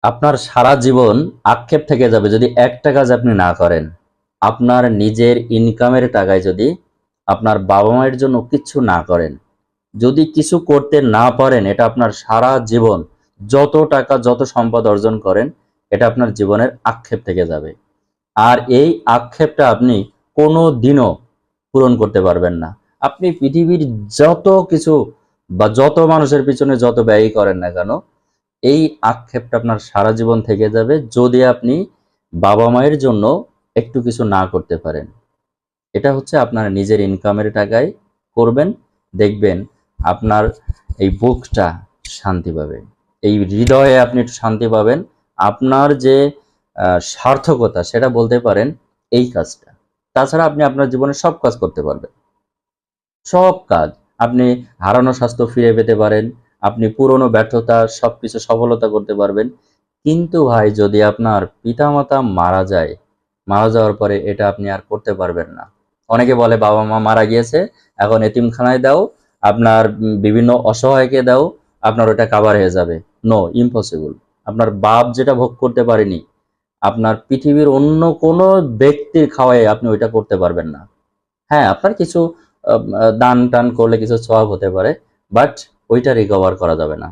আপনার সারা জীবন আক্ষেপ থেকে যাবে যদি একটা কাজ আপনি না করেন। আপনার নিজের ইনকামের টাকায় যদি আপনার বাবা মায়ের জন্য কিছু না করেন, যদি কিছু করতে না পারেন, এটা আপনার সারা জীবন যত টাকা যত সম্পদ অর্জন করেন, এটা আপনার জীবনের আক্ষেপ থেকে যাবে। আর এই আক্ষেপটা আপনি কোনো দিনও পূরণ করতে পারবেন না। আপনি পৃথিবীর যত কিছু বা যত মানুষের পিছনে যত ব্যয় করেন না কেন, এই আক্ষেপটা আপনার সারা জীবন থেকে যাবে যদি আপনি বাবা মায়ের জন্য একটু কিছু না করতে পারেন। এটা হচ্ছে আপনার নিজের ইনকামের টাকায় করবেন, দেখবেন আপনার এই বুকটা শান্তি পাবে, এই হৃদয়ে আপনি একটু শান্তি পাবেন। আপনার যে সার্থকতা সেটা বলতে পারেন এই কাজটা। তাছাড়া আপনি আপনার জীবনে সব কাজ করতে পারবেন, সব কাজ। আপনি হারানো স্বাস্থ্য ফিরে পেতে পারেন, আপনি পুরনো ব্যর্থতা সবকিছু সফলতা করতে পারবেন। কিন্তু ভাই, যদি আপনার পিতামাতা মারা যায়, মারা যাওয়ার পরে এটা আপনি আর করতে পারবেন না। অনেকে বলে বাবা মা মারা গিয়েছে, এখন এতিমখানায় দাও, আপনার বিভিন্ন অসহায়কে দাও, আপনার ওটা কাভার হয়ে যাবে। No, impossible. আপনার বাপ যেটা ভোগ করতে পারেনি, আপনার পৃথিবীর অন্য কোনো ব্যক্তির খাওয়ায় আপনি ওইটা করতে পারবেন না। হ্যাঁ, আপনার কিছু দান টান করলে কিছু সওয়াব হতে পারে, বাট ওইটা রিকভার করা যাবে না।